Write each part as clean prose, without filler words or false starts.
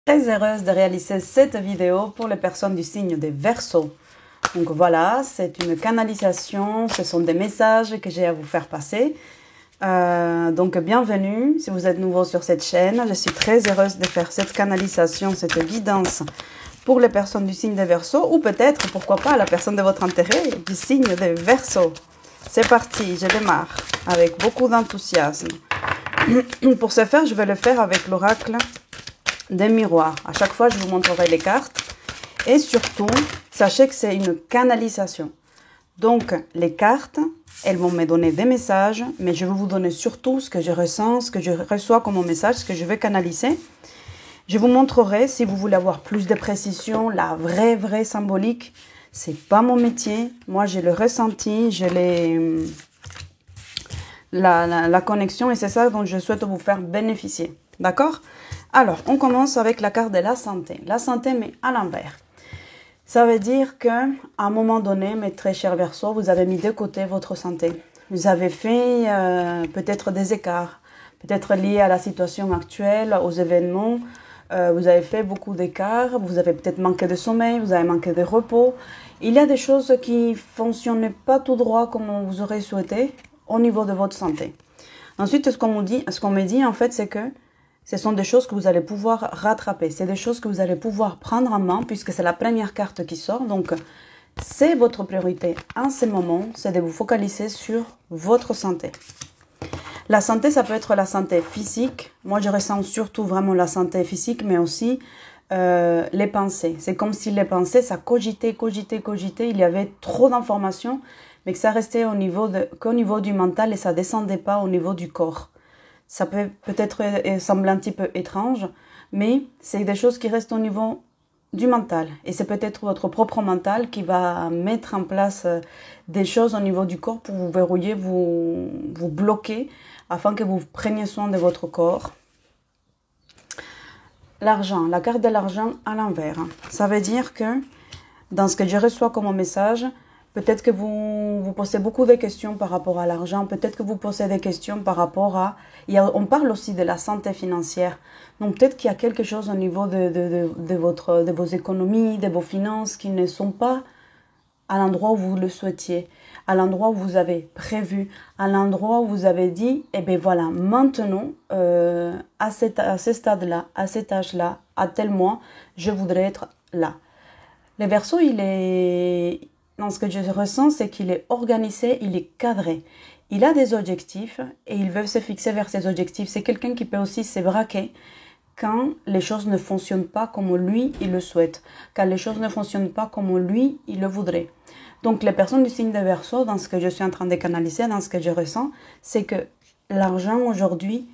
Très heureuse de réaliser cette vidéo pour les personnes du signe des Verseaux. Donc voilà, c'est une canalisation, ce sont des messages que j'ai à vous faire passer. Donc bienvenue si vous êtes nouveau sur cette chaîne. Je suis très heureuse de faire cette canalisation, cette guidance pour les personnes du signe des Verseaux ou peut-être, pourquoi pas, la personne de votre intérêt du signe des Verseaux. C'est parti, je démarre avec beaucoup d'enthousiasme. Pour ce faire, je vais le faire avec l'oracle des miroirs. À chaque fois, je vous montrerai les cartes. Et surtout, sachez que c'est une canalisation. Donc, les cartes, elles vont me donner des messages, mais je vais vous donner surtout ce que je ressens, ce que je reçois comme message, ce que je vais canaliser. Je vous montrerai, si vous voulez avoir plus de précision, la vraie symbolique. C'est pas mon métier. Moi, j'ai le ressenti, j'ai la connexion et c'est ça dont je souhaite vous faire bénéficier. D'accord? Alors, on commence avec la carte de la santé. La santé, mais à l'envers. Ça veut dire qu'à un moment donné, mes très chers Verseaux, vous avez mis de côté votre santé. Vous avez fait peut-être des écarts, peut-être liés à la situation actuelle, aux événements. Vous avez fait beaucoup d'écarts, vous avez peut-être manqué de sommeil, vous avez manqué de repos. Il y a des choses qui ne fonctionnent pas tout droit comme vous aurez souhaité au niveau de votre santé. Ensuite, ce qu'on me dit en fait, c'est que ce sont des choses que vous allez pouvoir rattraper. C'est des choses que vous allez pouvoir prendre en main puisque c'est la première carte qui sort. Donc, c'est votre priorité en ce moment, c'est de vous focaliser sur votre santé. La santé, ça peut être la santé physique. Moi, je ressens surtout vraiment la santé physique, mais aussi les pensées. C'est comme si les pensées, ça cogitait. Il y avait trop d'informations, mais que ça restait qu'au niveau du mental et ça descendait pas au niveau du corps. Ça peut peut-être sembler un petit peu étrange, mais c'est des choses qui restent au niveau du mental. Et c'est peut-être votre propre mental qui va mettre en place des choses au niveau du corps pour vous verrouiller, vous bloquer, afin que vous preniez soin de votre corps. L'argent, la carte de l'argent à l'envers. Ça veut dire que dans ce que je reçois comme message, peut-être que vous posez beaucoup de questions par rapport à l'argent. Peut-être que vous posez des questions par rapport à... on parle aussi de la santé financière. Donc peut-être qu'il y a quelque chose au niveau de vos économies, de vos finances qui ne sont pas à l'endroit où vous le souhaitiez, à l'endroit où vous avez prévu, à l'endroit où vous avez dit, eh bien voilà, maintenant, à ce stade-là, à cet âge-là, à tel mois, je voudrais être là. Le Verseau, dans ce que je ressens, c'est qu'il est organisé, il est cadré. Il a des objectifs et il veut se fixer vers ses objectifs. C'est quelqu'un qui peut aussi se braquer quand les choses ne fonctionnent pas comme lui, il le souhaite. Quand les choses ne fonctionnent pas comme lui, il le voudrait. Donc, les personnes du signe de Verseau, dans ce que je suis en train de canaliser, dans ce que je ressens, c'est que l'argent aujourd'hui,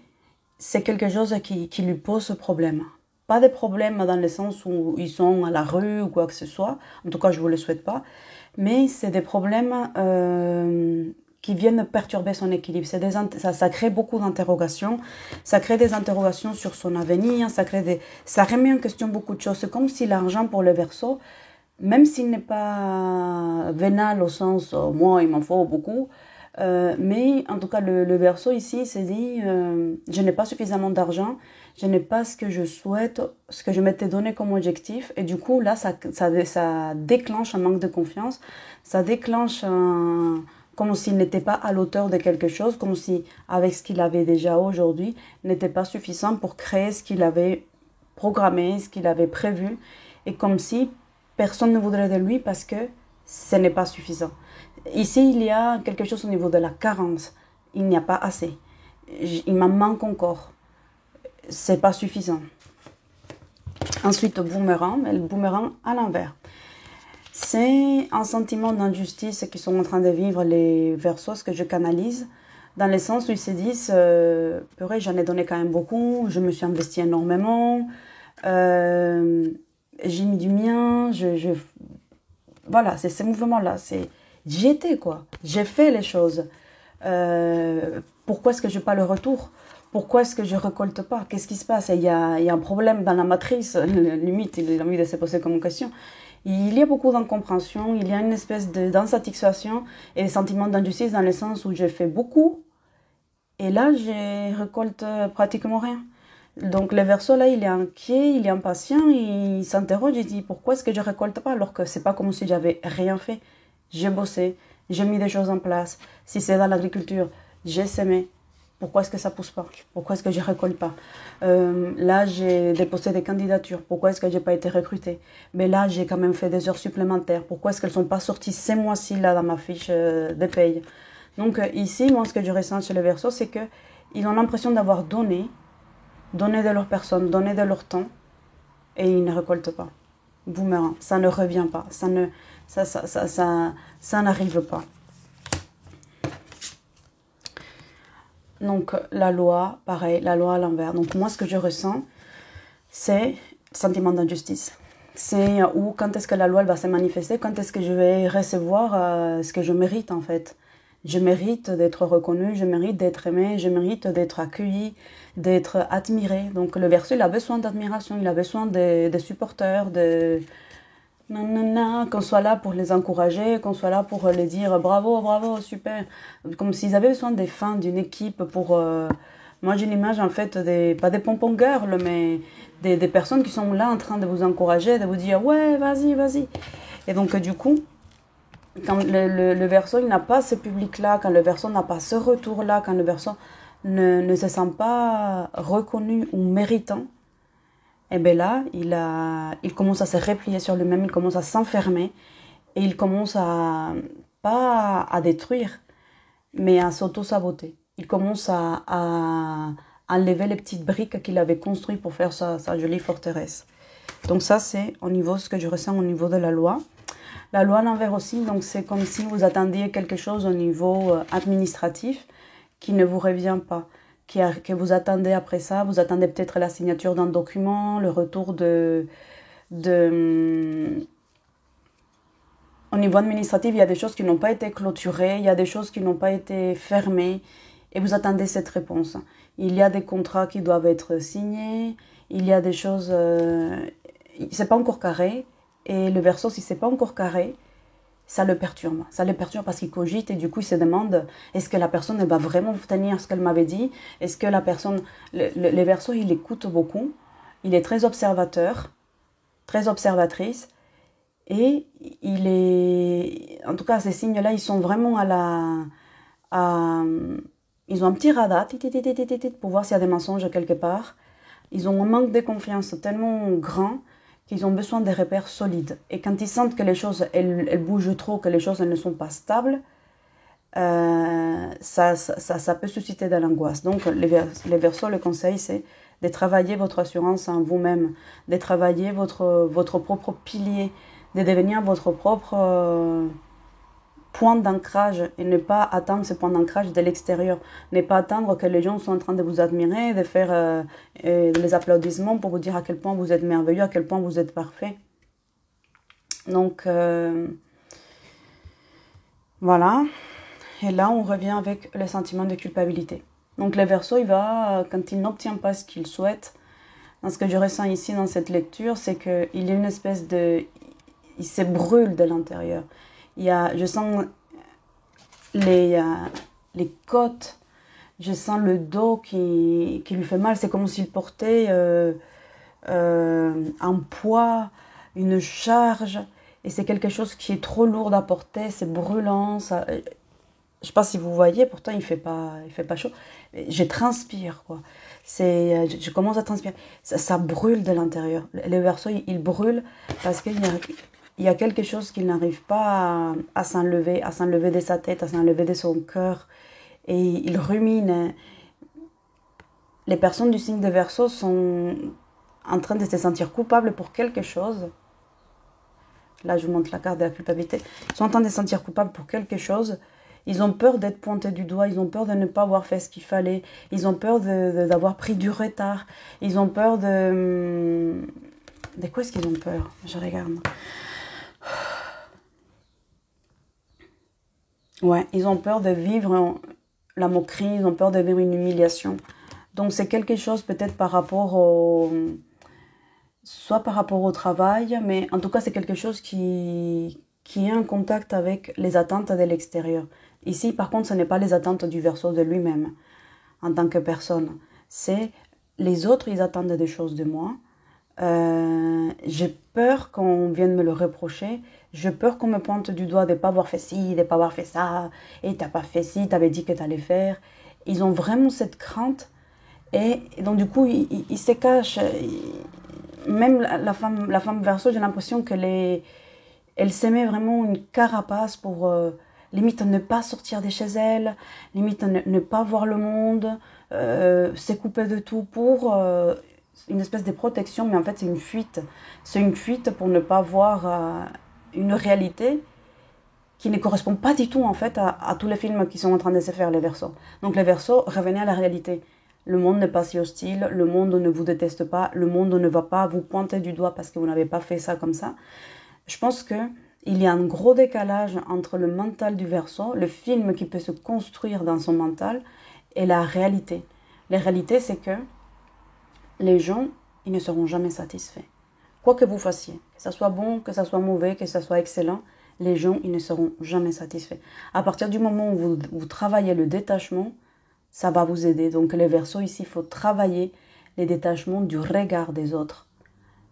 c'est quelque chose qui lui pose problème. Pas de problème dans le sens où ils sont à la rue ou quoi que ce soit. En tout cas, je ne vous le souhaite pas. Mais c'est des problèmes qui viennent perturber son équilibre. Ça crée beaucoup d'interrogations. Ça crée des interrogations sur son avenir. Ça remet en question beaucoup de choses. C'est comme si l'argent pour le Verseau, même s'il n'est pas vénal au sens moi, il m'en faut beaucoup, mais en tout cas, le Verseau ici s'est dit je n'ai pas suffisamment d'argent, je n'ai pas ce que je souhaite, ce que je m'étais donné comme objectif. Et du coup, là, ça déclenche un manque de confiance, ça déclenche comme s'il n'était pas à l'auteur de quelque chose, comme si, avec ce qu'il avait déjà aujourd'hui, n'était pas suffisant pour créer ce qu'il avait programmé, ce qu'il avait prévu, et comme si personne ne voudrait de lui parce que ce n'est pas suffisant. Ici, il y a quelque chose au niveau de la carence. Il n'y a pas assez. Il m'en manque encore. C'est pas suffisant. Ensuite, boomerang, mais le boomerang à l'envers. C'est un sentiment d'injustice qu'ils sont en train de vivre les Verseaux, ce que je canalise, dans le sens où ils se disent purée, j'en ai donné quand même beaucoup, je me suis investi énormément, j'ai mis du mien, voilà, c'est ce mouvement-là, j'y étais quoi, j'ai fait les choses. Pourquoi est-ce que je n'ai pas le retour? Pourquoi est-ce que je ne récolte pas? Qu'est-ce qui se passe? Il y a un problème dans la matrice, limite, il a envie de se poser comme question. Il y a beaucoup d'incompréhension, il y a une espèce d'insatisfaction et des sentiments d'injustice dans le sens où j'ai fait beaucoup et là, je récolte pratiquement rien. Donc le Verseau, là, il est inquiet, il est impatient, il s'interroge, il dit pourquoi est-ce que je récolte pas alors que c'est pas comme si j'avais rien fait. J'ai bossé, j'ai mis des choses en place. Si c'est dans l'agriculture, j'ai semé. Pourquoi est-ce que ça pousse pas? Pourquoi est-ce que je récolte pas? Là, j'ai déposé des candidatures. Pourquoi est-ce que j'ai pas été recrutée? Mais là, j'ai quand même fait des heures supplémentaires. Pourquoi est-ce qu'elles sont pas sorties ces mois-ci là dans ma fiche de paye? Donc ici, moi, ce que je ressens chez les Verseaux, c'est que ils ont l'impression d'avoir donné de leur personne, donné de leur temps, et ils ne récoltent pas. Boomerang, ça ne revient pas, ça n'arrive pas. Donc la loi, pareil, la loi à l'envers. Donc moi, ce que je ressens, c'est le sentiment d'injustice. C'est où, quand est-ce que la loi elle va se manifester, quand est-ce que je vais recevoir ce que je mérite en fait. Je mérite d'être reconnue, je mérite d'être aimée, je mérite d'être accueillie, d'être admirée. Donc le Verseau, il a besoin d'admiration, il a besoin de supporters, qu'on soit là pour les encourager, qu'on soit là pour les dire bravo, bravo, super. Comme s'ils avaient besoin des fans, d'une équipe pour... Moi j'ai l'image en fait, pas des pompons girls, mais des personnes qui sont là en train de vous encourager, de vous dire ouais, vas-y, vas-y. Et donc du coup, quand le Verseau il n'a pas ce public-là, quand le Verseau n'a pas ce retour-là, quand le Verseau ne se sent pas reconnu ou méritant, et bien là, il commence à se replier sur lui-même, il commence à s'enfermer et il commence pas à détruire, mais à s'auto-saboter. Il commence à enlever les petites briques qu'il avait construites pour faire sa jolie forteresse. Donc ça, c'est au niveau ce que je ressens au niveau de la loi. La loi à l'envers aussi, donc c'est comme si vous attendiez quelque chose au niveau administratif qui ne vous revient pas. Que vous attendez après ça, vous attendez peut-être la signature d'un document, le retour Au niveau administratif, il y a des choses qui n'ont pas été clôturées, il y a des choses qui n'ont pas été fermées, et vous attendez cette réponse. Il y a des contrats qui doivent être signés, il y a des choses... c'est pas encore carré, et le Verseau, si c'est pas encore carré, ça le perturbe. Ça le perturbe parce qu'il cogite et du coup il se demande est-ce que la personne elle va vraiment tenir ce qu'elle m'avait dit? Est-ce que la personne... Le Verseau, il écoute beaucoup. Il est très observateur, très observatrice. Et il est... En tout cas, ces signes-là, ils sont vraiment ils ont un petit radar pour voir s'il y a des mensonges quelque part. Ils ont un manque de confiance tellement grand qu'ils ont besoin de repères solides. Et quand ils sentent que les choses, elles bougent trop, que les choses elles ne sont pas stables, ça peut susciter de l'angoisse. Donc, les Verseaux, le conseil, c'est de travailler votre assurance en vous-même, de travailler votre propre pilier, de devenir votre propre point d'ancrage et ne pas attendre ce point d'ancrage de l'extérieur. Ne pas attendre que les gens soient en train de vous admirer, de faire les applaudissements pour vous dire à quel point vous êtes merveilleux, à quel point vous êtes parfait. Donc, voilà. Et là, on revient avec le sentiment de culpabilité. Donc, le Verseau, quand il n'obtient pas ce qu'il souhaite, dans ce que je ressens ici dans cette lecture, c'est qu'il y a une espèce de... Il se brûle de l'intérieur. Je sens les côtes, je sens le dos qui lui fait mal. C'est comme s'il portait un poids, une charge. Et c'est quelque chose qui est trop lourd à porter, c'est brûlant. Ça, je ne sais pas si vous voyez, pourtant il fait pas chaud. Je transpire, quoi. Je commence à transpirer. Ça brûle de l'intérieur. Le Verseau, il brûle parce qu'il y a quelque chose qu'il n'arrive pas à s'enlever de sa tête, à s'enlever de son cœur. Et il rumine. Les personnes du signe de Verseau sont en train de se sentir coupables pour quelque chose. Là, je vous montre la carte de la culpabilité. Ils sont en train de se sentir coupables pour quelque chose. Ils ont peur d'être pointés du doigt. Ils ont peur de ne pas avoir fait ce qu'il fallait. Ils ont peur d'avoir pris du retard. Ils ont peur de... De quoi est-ce qu'ils ont peur? Je regarde. Ouais, ils ont peur de vivre la moquerie. Ils ont peur de vivre une humiliation. Donc, c'est quelque chose peut-être par rapport soit par rapport au travail, mais en tout cas, c'est quelque chose qui est en contact avec les attentes de l'extérieur. Ici, par contre, ce n'est pas les attentes du Verseau de lui-même, en tant que personne. C'est les autres, ils attendent des choses de moi. J'ai peur qu'on vienne me le reprocher. J'ai peur qu'on me pointe du doigt de ne pas avoir fait ci, de ne pas avoir fait ça. Et t'as pas fait ci, t'avais dit que t'allais faire. Ils ont vraiment cette crainte. Et donc du coup, ils se cachent. Même la femme Verseau, j'ai l'impression elle se met vraiment une carapace pour limite ne pas sortir de chez elle, limite ne pas voir le monde, se couper de tout pour une espèce de protection, mais en fait c'est une fuite. C'est une fuite pour ne pas voir une réalité qui ne correspond pas du tout en fait à tous les films qui sont en train de se faire les Verseaux. Donc les Verseaux, revenez à la réalité. Le monde n'est pas si hostile, le monde ne vous déteste pas, le monde ne va pas vous pointer du doigt parce que vous n'avez pas fait ça comme ça. Je pense qu'il y a un gros décalage entre le mental du Verseau, le film qui peut se construire dans son mental, et la réalité. La réalité, c'est que les gens, ils ne seront jamais satisfaits. Quoi que vous fassiez, que ça soit bon, que ça soit mauvais, que ça soit excellent, les gens, ils ne seront jamais satisfaits. À partir du moment où vous travaillez le détachement, ça va vous aider. Donc les Verseaux, ici, il faut travailler les détachements du regard des autres.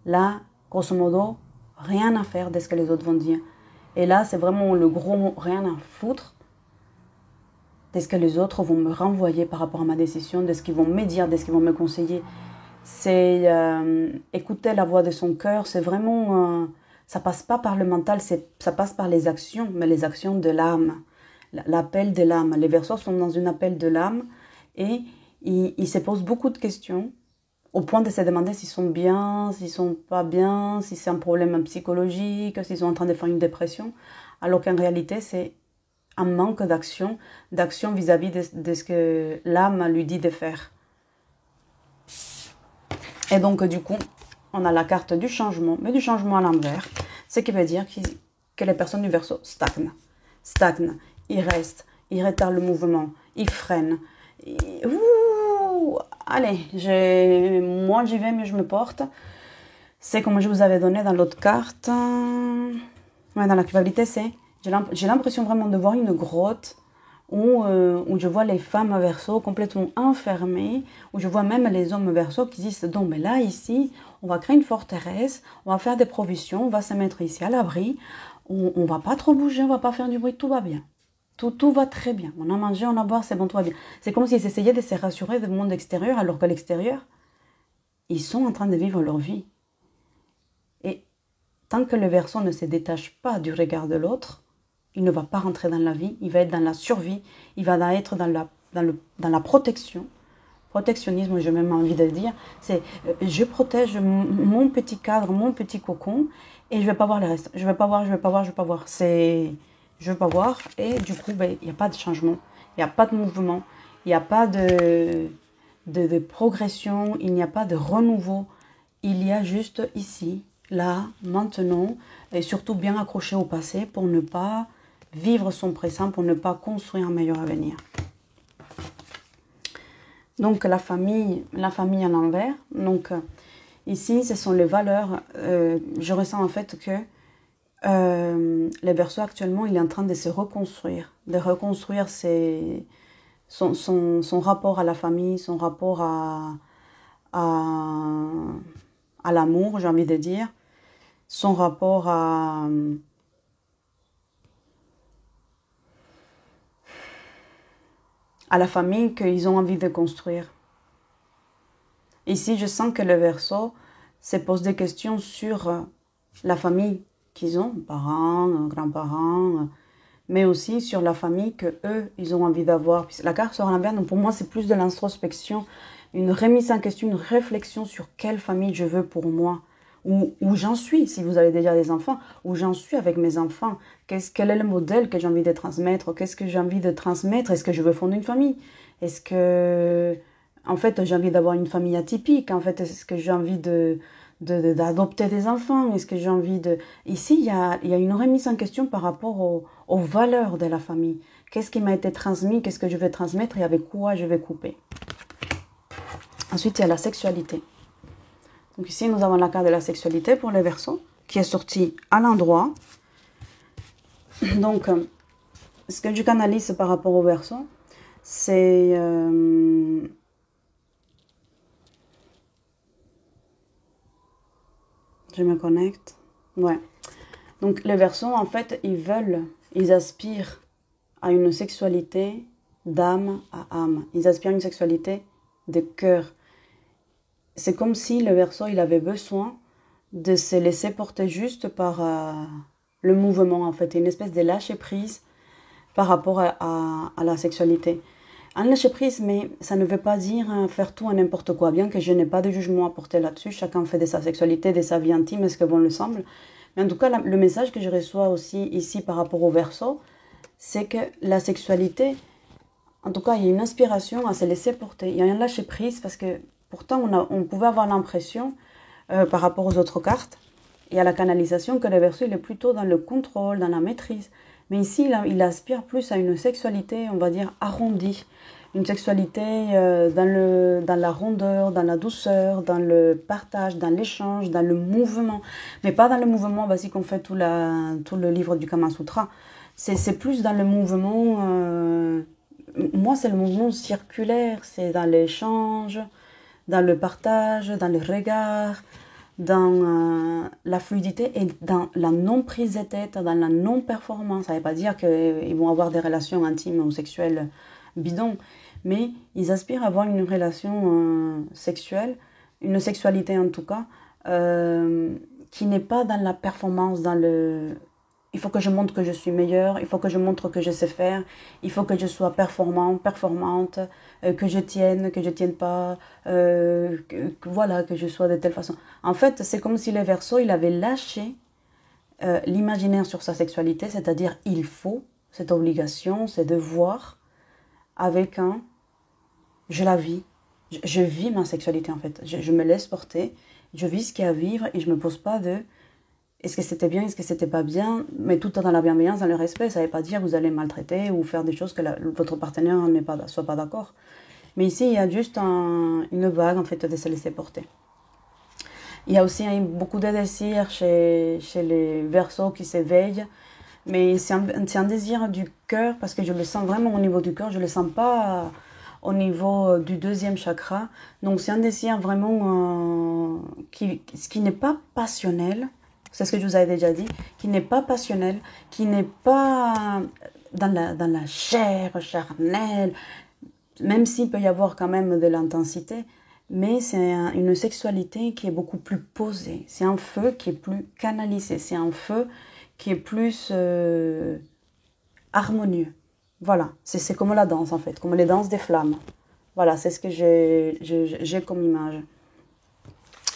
Là, grosso modo, rien à faire de ce que les autres vont dire. Et là, c'est vraiment le gros mot, rien à foutre de ce que les autres vont me renvoyer par rapport à ma décision, de ce qu'ils vont me dire, de ce qu'ils vont me conseiller. C'est écouter la voix de son cœur, c'est vraiment... ça passe pas par le mental, ça passe par les actions, mais les actions de l'âme. L'appel de l'âme. Les Verseaux sont dans un appel de l'âme et ils se posent beaucoup de questions au point de se demander s'ils sont bien, s'ils sont pas bien, si c'est un problème psychologique, s'ils sont en train de faire une dépression, alors qu'en réalité c'est un manque d'action vis-à-vis de ce que l'âme lui dit de faire. Et donc du coup, on a la carte du changement, mais du changement à l'envers, ce qui veut dire que les personnes du Verseau stagnent. Ils restent, ils retardent le mouvement, ils freinent. Allez, moi j'y vais mais je me porte. C'est comme je vous avais donné dans l'autre carte. Ouais, dans la culpabilité, j'ai l'impression vraiment de voir une grotte où je vois les femmes Verseau complètement enfermées, où je vois même les hommes Verseau qui disent « Non, mais là, ici, on va créer une forteresse, on va faire des provisions, on va se mettre ici à l'abri, on va pas trop bouger, on va pas faire du bruit, tout va bien. Tout va très bien. On a mangé, on a boire, c'est bon, tout va bien. » C'est comme s'ils essayaient de se rassurer du monde extérieur, alors que l'extérieur, ils sont en train de vivre leur vie. Et tant que le Verseau ne se détache pas du regard de l'autre, il ne va pas rentrer dans la vie, il va être dans la survie, il va être dans la protection. Protectionnisme, j'ai même envie de le dire, c'est je protège mon petit cadre, mon petit cocon, et je ne vais pas voir le reste. Je ne vais pas voir. C'est... Je ne veux pas voir, et du coup, il n'y a pas de changement, il n'y a pas de mouvement, il n'y a pas de progression, il n'y a pas de renouveau. Il y a juste ici, là, maintenant, et surtout bien accroché au passé pour ne pas vivre son présent, pour ne pas construire un meilleur avenir. Donc la famille à l'envers. Donc ici, ce sont les valeurs. Je ressens en fait que les Verseaux actuellement, il est en train de se reconstruire, son rapport à la famille, son rapport à l'amour, j'ai envie de dire, son rapport à la famille qu'ils ont envie de construire. Ici, je sens que le Verseau se pose des questions sur la famille qu'ils ont, parents, grands-parents, mais aussi sur la famille qu'eux, ils ont envie d'avoir. La carte sur l'envers, donc pour moi, c'est plus de l'introspection, une remise en question, une réflexion sur quelle famille je veux pour moi. Où j'en suis, si vous avez déjà des enfants, où j'en suis avec mes enfants, quel est le modèle que j'ai envie de transmettre, qu'est-ce que j'ai envie de transmettre, est-ce que je veux fonder une famille, est-ce que, en fait, j'ai envie d'avoir une famille atypique, en fait, est-ce que j'ai envie d'adopter des enfants, est-ce que j'ai envie de... Ici, il y a une remise en question par rapport aux valeurs de la famille, qu'est-ce qui m'a été transmis, qu'est-ce que je vais transmettre et avec quoi je vais couper. Ensuite, il y a la sexualité. Donc ici, nous avons la carte de la sexualité pour les Verseaux, qui est sortie à l'endroit. Donc, ce que je canalise par rapport aux Verseaux, c'est Je me connecte. Ouais. Donc les Verseaux, en fait, ils aspirent à une sexualité d'âme à âme. Ils aspirent à une sexualité de cœur. C'est comme si le Verseau, il avait besoin de se laisser porter juste par le mouvement, en fait, une espèce de lâcher prise par rapport à la sexualité. Un lâcher prise, mais ça ne veut pas dire faire tout à n'importe quoi, bien que je n'ai pas de jugement à porter là-dessus. Chacun fait de sa sexualité, de sa vie intime, ce que bon le semble. Mais en tout cas, le message que je reçois aussi ici par rapport au Verseau, c'est que la sexualité, en tout cas, il y a une inspiration à se laisser porter. Il y a un lâcher prise parce que pourtant, on pouvait avoir l'impression, par rapport aux autres cartes et à la canalisation, que le Verseau, il est plutôt dans le contrôle, dans la maîtrise. Mais ici, il aspire plus à une sexualité, on va dire, arrondie. Une sexualité dans la rondeur, dans la douceur, dans le partage, dans l'échange, dans le mouvement. Mais pas dans le mouvement basique qu'on fait tout le livre du Kama Sutra. C'est plus dans le mouvement... moi, c'est le mouvement circulaire. C'est dans l'échange, dans le partage, dans le regard, dans la fluidité et dans la non-prise de tête, dans la non-performance. Ça ne veut pas dire qu'ils vont avoir des relations intimes ou sexuelles bidons, mais ils aspirent à avoir une relation sexuelle, une sexualité en tout cas, qui n'est pas dans la performance, dans le... Il faut que je montre que je suis meilleure, il faut que je montre que je sais faire, il faut que je sois performante, que je tienne pas, voilà, que je sois de telle façon. En fait, c'est comme si le Verseau, il avait lâché l'imaginaire sur sa sexualité, c'est-à-dire il faut, cette obligation, ces devoirs, avec un je la vis, je vis ma sexualité en fait, je me laisse porter, je vis ce qu'il y a à vivre et je me pose pas de est-ce que c'était bien, est-ce que c'était pas bien, mais tout dans la bienveillance, dans le respect. Ça ne veut pas dire que vous allez maltraiter ou faire des choses que votre partenaire ne soit pas d'accord. Mais ici, il y a juste une vague en fait de se laisser porter. Il y a aussi beaucoup de désirs chez les Verseaux qui s'éveillent, mais c'est un désir du cœur parce que je le sens vraiment au niveau du cœur, je ne le sens pas au niveau du deuxième chakra. Donc c'est un désir vraiment qui n'est pas passionnel. C'est ce que je vous avais déjà dit, qui n'est pas passionnel, qui n'est pas dans la chair charnelle, même s'il peut y avoir quand même de l'intensité, mais c'est une sexualité qui est beaucoup plus posée. C'est un feu qui est plus canalisé, c'est un feu qui est plus harmonieux. Voilà, c'est comme la danse en fait, comme les danses des flammes. Voilà, c'est ce que j'ai comme image.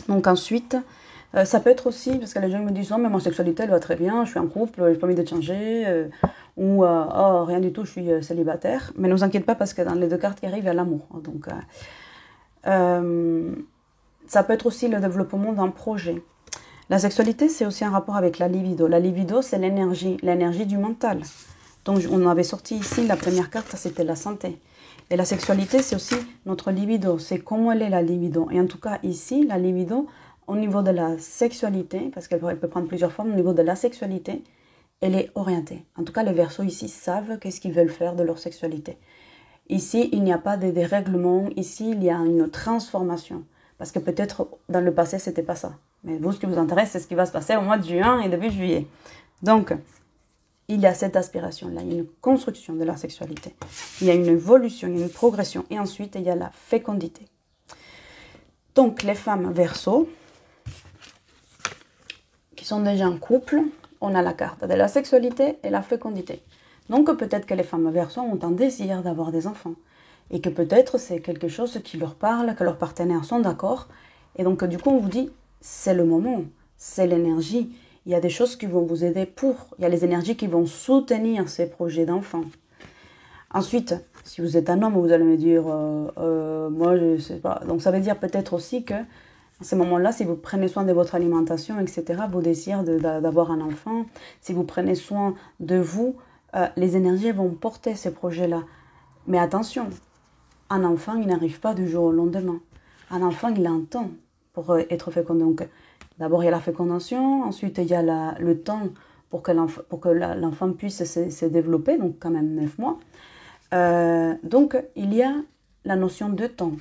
Donc ensuite... ça peut être aussi, parce que les gens me disent « Oh, mais ma sexualité, elle va très bien, je suis en couple, j'ai pas envie de changer. Ou « Oh, rien du tout, je suis célibataire. » Mais ne vous inquiétez pas, parce que dans les deux cartes qui arrivent, il y a l'amour. Donc, ça peut être aussi le développement d'un projet. La sexualité, c'est aussi un rapport avec la libido. La libido, c'est l'énergie du mental. Donc, on avait sorti ici, la première carte, c'était la santé. Et la sexualité, c'est aussi notre libido. C'est comment elle est la libido. Et en tout cas, ici, la libido... Au niveau de la sexualité, parce qu'elle peut prendre plusieurs formes, au niveau de la sexualité, elle est orientée. En tout cas, les Verseaux ici savent qu'est-ce qu'ils veulent faire de leur sexualité. Ici, il n'y a pas de dérèglement. Ici, il y a une transformation. Parce que peut-être dans le passé, c'était pas ça. Mais vous, ce qui vous intéresse, c'est ce qui va se passer au mois de juin et début juillet. Donc, il y a cette aspiration-là. Il y a une construction de la sexualité. Il y a une évolution, il y a une progression. Et ensuite, il y a la fécondité. Donc, les femmes Verseaux, qui sont déjà en couple, on a la carte de la sexualité et la fécondité. Donc peut-être que les femmes Verseaux ont un désir d'avoir des enfants. Et que peut-être c'est quelque chose qui leur parle, que leurs partenaires sont d'accord. Et donc du coup on vous dit, c'est le moment, c'est l'énergie. Il y a des choses qui vont vous aider pour. Il y a les énergies qui vont soutenir ces projets d'enfants. Ensuite, si vous êtes un homme, vous allez me dire, moi je ne sais pas. Donc ça veut dire peut-être aussi que à ce moment-là, si vous prenez soin de votre alimentation, etc., vos désirs d'avoir un enfant, si vous prenez soin de vous, les énergies vont porter ces projets-là. Mais attention, un enfant, il n'arrive pas du jour au lendemain. Un enfant, il a un temps pour être fécondé. Donc, d'abord, il y a la fécondation, ensuite, il y a le temps pour que l'enfant puisse se développer, donc quand même 9 mois. Donc, il y a la notion de temps.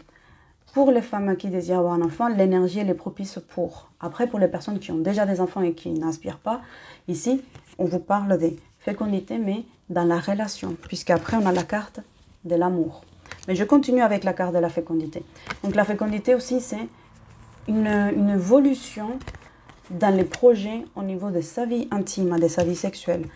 Pour les femmes qui désirent avoir un enfant, l'énergie elle est propice pour. Après, pour les personnes qui ont déjà des enfants et qui n'inspirent pas, ici, on vous parle des fécondités, mais dans la relation, puisqu'après, on a la carte de l'amour. Mais je continue avec la carte de la fécondité. Donc, la fécondité aussi, c'est une évolution dans les projets au niveau de sa vie intime, de sa vie sexuelle.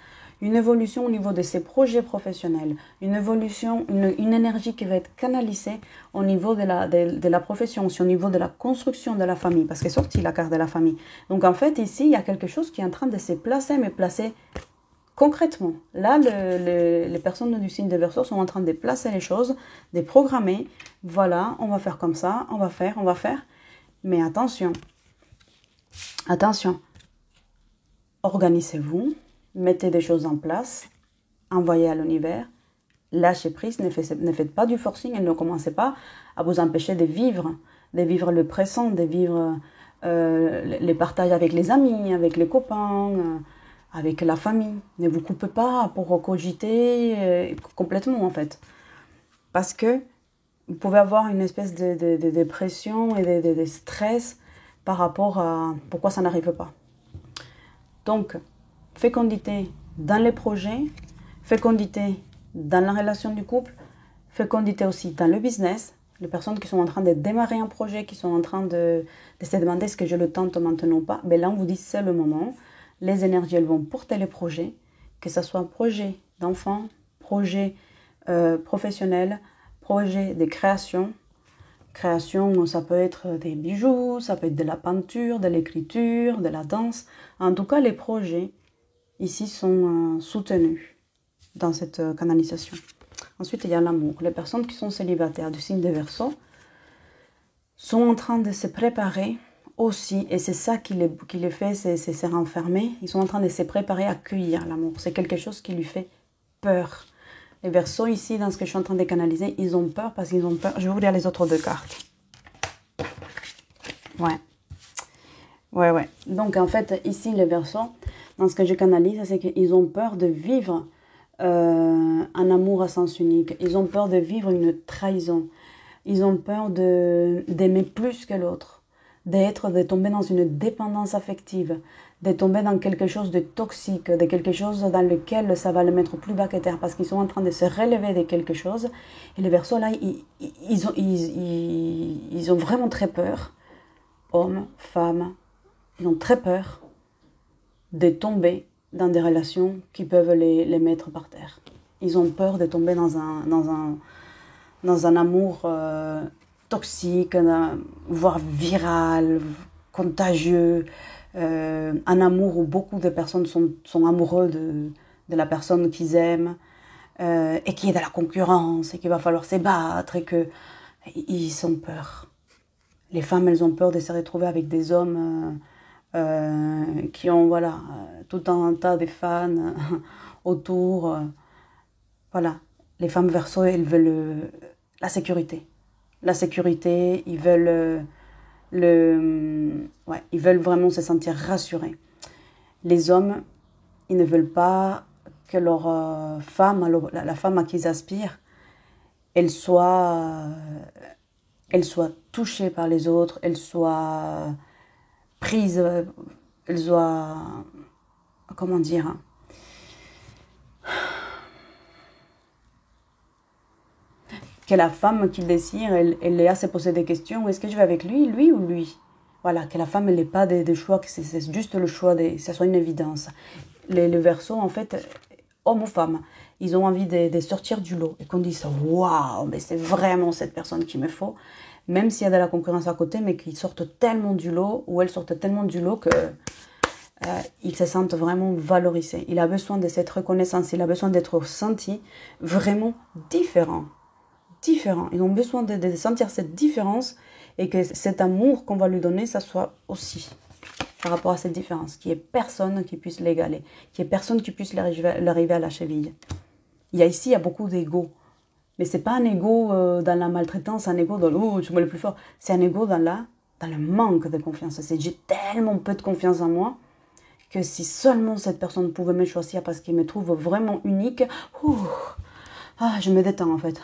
Une évolution au niveau de ses projets professionnels, une évolution, une énergie qui va être canalisée au niveau de la profession, aussi au niveau de la construction de la famille, parce qu'est sortie la carte de la famille. Donc en fait, ici, il y a quelque chose qui est en train de se placer, mais placer concrètement. Là, les personnes du signe de Verseau sont en train de placer les choses, de programmer. Voilà, on va faire comme ça, on va faire. Mais attention, attention, organisez-vous. Mettez des choses en place, envoyez à l'univers, lâchez prise, ne faites pas du forcing et ne commencez pas à vous empêcher de vivre le présent, de vivre les partages avec les amis, avec les copains, avec la famille. Ne vous coupez pas pour cogiter complètement en fait. Parce que vous pouvez avoir une espèce de dépression et de stress par rapport à pourquoi ça n'arrive pas. Donc, fécondité dans les projets, fécondité dans la relation du couple, fécondité aussi dans le business. Les personnes qui sont en train de démarrer un projet, qui sont en train de se demander est-ce que je le tente maintenant ou pas, ben là on vous dit c'est le moment. Les énergies elles vont porter les projets, que ce soit un projet d'enfant, projet professionnel, projet de création. Création, ça peut être des bijoux, ça peut être de la peinture, de l'écriture, de la danse. En tout cas, les projets ici sont soutenus dans cette canalisation. Ensuite, il y a l'amour. Les personnes qui sont célibataires du signe de Verseau sont en train de se préparer aussi, et c'est ça qui les fait se renfermer. Ils sont en train de se préparer à accueillir l'amour. C'est quelque chose qui lui fait peur. Les Verseaux ici, dans ce que je suis en train de canaliser, ils ont peur parce qu'ils ont peur. Je vais vous lire les autres deux cartes. Ouais. Donc en fait, ici, les Verseaux, dans ce que je canalise, c'est qu'ils ont peur de vivre un amour à sens unique. Ils ont peur de vivre une trahison. Ils ont peur d'aimer plus que l'autre. De tomber dans une dépendance affective. De tomber dans quelque chose de toxique. De quelque chose dans lequel ça va le mettre plus bas que terre. Parce qu'ils sont en train de se relever de quelque chose. Et les Verseaux, là, ils ont vraiment très peur. Hommes, femmes, ils ont très peur de tomber dans des relations qui peuvent les mettre par terre. Ils ont peur de tomber dans un amour toxique, voire viral, contagieux, un amour où beaucoup de personnes sont amoureux de la personne qu'ils aiment, et qui est de la concurrence, et qu'il va falloir se battre, et qu'ils ont peur. Les femmes, elles ont peur de se retrouver avec des hommes qui ont tout un tas de fans autour. Voilà, les femmes Verseau, elles veulent la sécurité. La sécurité, ils veulent ils veulent vraiment se sentir rassurés. Les hommes, ils ne veulent pas que leur femme, la femme à qui ils aspirent, elle soit touchée par les autres, elle soit prise, elle soit, comment dire, que la femme qu'il désire, elle est à se poser des questions, est-ce que je vais avec lui ou lui? Voilà, que la femme, elle n'ait pas de choix, que c'est juste le choix, que ça soit une évidence. Les Verseaux, en fait, hommes ou femmes, ils ont envie de sortir du lot, et qu'on dise, waouh, mais c'est vraiment cette personne qu'il me faut, même s'il y a de la concurrence à côté, mais qu'ils sortent tellement du lot, ou elles sortent tellement du lot que ils se sentent vraiment valorisés. Il a besoin de cette reconnaissance, il a besoin d'être senti vraiment différent. Ils ont besoin de sentir cette différence et que cet amour qu'on va lui donner, ça soit aussi par rapport à cette différence, qu'il n'y ait personne qui puisse l'égaler, qu'il n'y ait personne qui puisse l'arriver à la cheville. Il y a beaucoup d'ego. Mais c'est pas un ego dans la maltraitance, un ego dans le « oh, tu me le plus fort ». C'est un ego dans le manque de confiance. C'est j'ai tellement peu de confiance en moi que si seulement cette personne pouvait me choisir parce qu'il me trouve vraiment unique, je me détends en fait.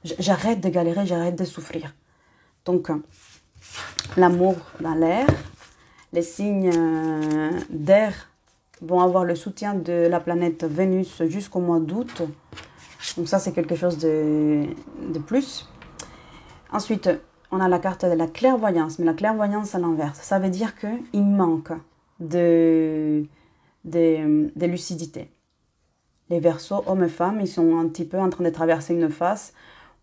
J'arrête de galérer, j'arrête de souffrir. Donc, l'amour dans l'air. Les signes d'air vont avoir le soutien de la planète Vénus jusqu'au mois d'août. Donc ça, c'est quelque chose de plus. Ensuite, on a la carte de la clairvoyance, mais la clairvoyance à l'inverse. Ça veut dire qu'il manque de lucidité. Les Verseaux, hommes et femmes, ils sont un petit peu en train de traverser une phase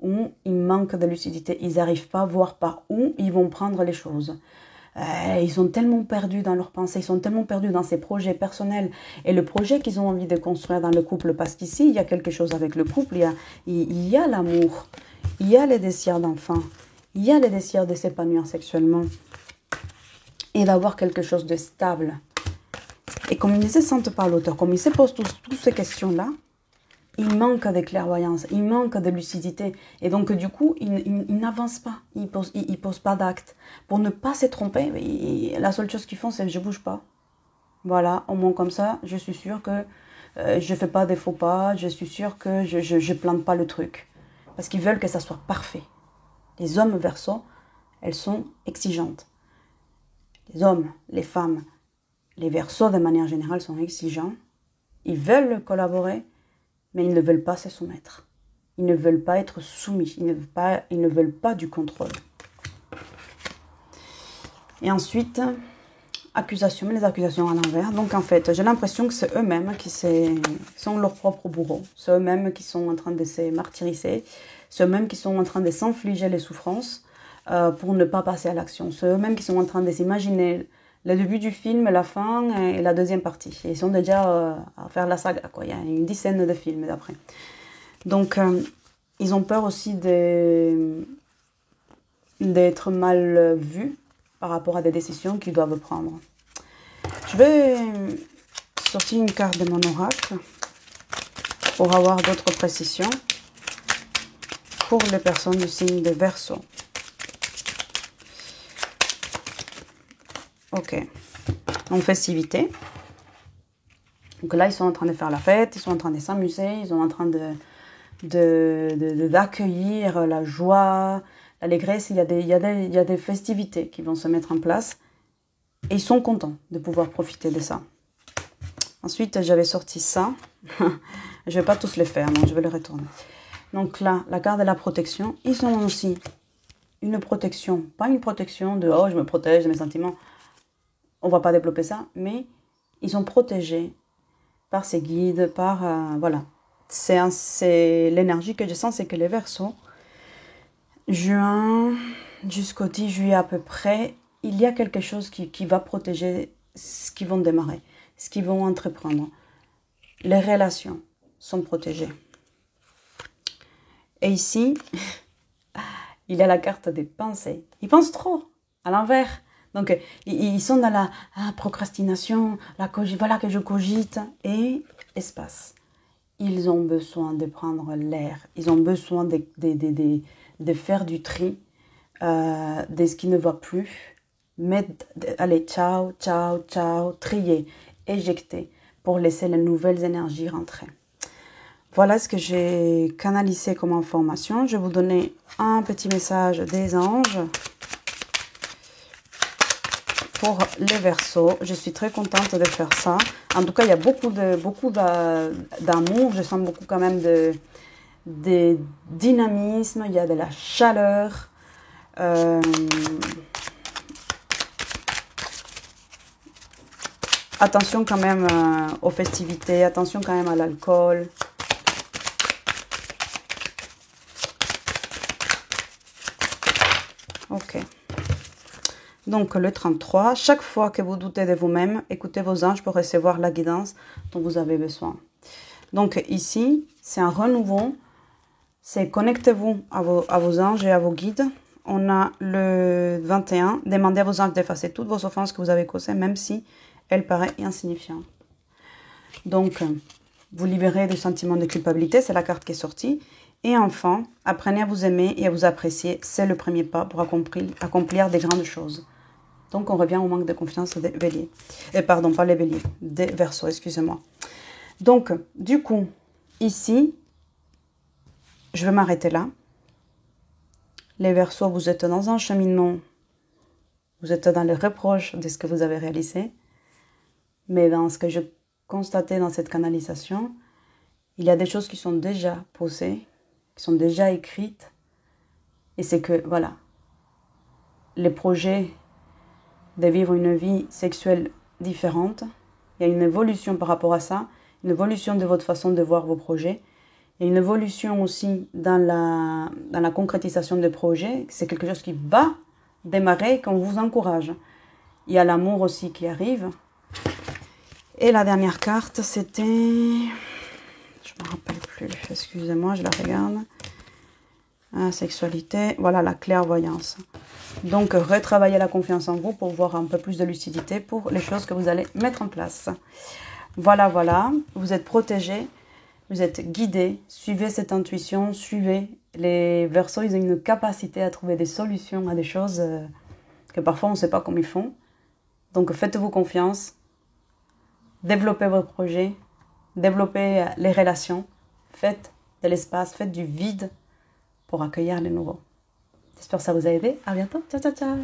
où il manque de lucidité. Ils n'arrivent pas à voir par où ils vont prendre les choses. Ils sont tellement perdus dans leurs pensées, ils sont tellement perdus dans ces projets personnels et le projet qu'ils ont envie de construire dans le couple. Parce qu'ici, il y a quelque chose avec le couple, il y a l'amour, il y a les désirs d'enfant, il y a les désirs de s'épanouir sexuellement et d'avoir quelque chose de stable. Et comme ils ne se sentent pas à l'auteur, comme ils se posent toutes ces questions-là, il manque de clairvoyance, il manque de lucidité. Et donc, du coup, ils n'avancent pas, ils posent pas d'acte. Pour ne pas se tromper, la seule chose qu'ils font, c'est que je bouge pas. Voilà, au moins comme ça, je suis sûre que je fais pas des faux pas, je suis sûre que je plante pas le truc. Parce qu'ils veulent que ça soit parfait. Les hommes Verseaux, elles sont exigeantes. Les hommes, les femmes, les Verseaux de manière générale sont exigeants. Ils veulent collaborer, mais ils ne veulent pas se soumettre. Ils ne veulent pas être soumis. Ils ne veulent pas du contrôle. Et ensuite, accusations, mais les accusations à l'envers. Donc en fait, j'ai l'impression que c'est eux-mêmes qui sont leurs propres bourreaux. C'est eux-mêmes qui sont en train de se martyriser. C'est eux-mêmes qui sont en train de s'infliger les souffrances pour ne pas passer à l'action. C'est eux-mêmes qui sont en train de s'imaginer le début du film, la fin et la deuxième partie. Et ils sont déjà à faire la saga, quoi. Il y a une dizaine de films d'après. Donc, ils ont peur aussi d'être mal vus par rapport à des décisions qu'ils doivent prendre. Je vais sortir une carte de mon oracle pour avoir d'autres précisions pour les personnes du signe de Verseau. Ok. En festivité. Donc là, ils sont en train de faire la fête, ils sont en train de s'amuser, ils sont en train d'accueillir la joie, l'allégresse. Il y a des festivités qui vont se mettre en place. Et ils sont contents de pouvoir profiter de ça. Ensuite, j'avais sorti ça. Je ne vais pas tous les faire, donc je vais les retourner. Donc là, la carte de la protection. Ils ont aussi une protection. Pas une protection de « oh, je me protège de mes sentiments ». On ne va pas développer ça, mais ils sont protégés par ces guides, par... voilà. C'est l'énergie que je sens, c'est que les Verseaux, juin jusqu'au 10 juillet à peu près, il y a quelque chose qui va protéger ce qu'ils vont démarrer, ce qu'ils vont entreprendre. Les relations sont protégées. Et ici, il y a la carte des pensées. Ils pensent trop, à l'envers. Donc, ils sont dans la procrastination, voilà que je cogite, et espace. Ils ont besoin de prendre l'air, ils ont besoin de faire du tri de ce qui ne va plus. Allez, ciao, ciao, ciao, trier, éjecter, pour laisser les nouvelles énergies rentrer. Voilà ce que j'ai canalisé comme information. Je vais vous donner un petit message des anges. Pour les Verseaux, je suis très contente de faire ça. En tout cas, il y a beaucoup d'amour. Je sens beaucoup quand même de dynamisme. Il y a de la chaleur. Attention quand même aux festivités. Attention quand même à l'alcool. Ok. Donc, le 33, chaque fois que vous doutez de vous-même, écoutez vos anges pour recevoir la guidance dont vous avez besoin. Donc, ici, c'est un renouveau. C'est connectez-vous à vos anges et à vos guides. On a le 21, demandez à vos anges d'effacer toutes vos offenses que vous avez causées, même si elles paraissent insignifiantes. Donc, vous libérez du sentiment de culpabilité, c'est la carte qui est sortie. Et enfin, apprenez à vous aimer et à vous apprécier. C'est le premier pas pour accomplir des grandes choses. Donc, on revient au manque de confiance des béliers. Pardon, pas les béliers, des Verseaux, excusez-moi. Donc, du coup, ici, je vais m'arrêter là. Les Verseaux, vous êtes dans un cheminement. Vous êtes dans les reproches de ce que vous avez réalisé. Mais dans ce que je constatais dans cette canalisation, il y a des choses qui sont déjà posées, qui sont déjà écrites. Et c'est que, voilà, les projets de vivre une vie sexuelle différente, il y a une évolution par rapport à ça, une évolution de votre façon de voir vos projets. Il y a une évolution aussi dans la concrétisation des projets. C'est quelque chose qui va démarrer, qu'on vous encourage. Il y a l'amour aussi qui arrive. Et la dernière carte, c'était... Je ne me rappelle plus, excusez-moi, je la regarde. La sexualité, voilà, la clairvoyance. Donc, retravaillez la confiance en vous pour voir un peu plus de lucidité pour les choses que vous allez mettre en place. Voilà, voilà, vous êtes protégés, vous êtes guidés, suivez cette intuition, suivez. Les Verseaux, ils ont une capacité à trouver des solutions à des choses que parfois on ne sait pas comment ils font. Donc, faites-vous confiance, développez vos projets, développez les relations, faites de l'espace, faites du vide pour accueillir les nouveaux. J'espère que ça vous a aidé. À bientôt. Ciao, ciao, ciao.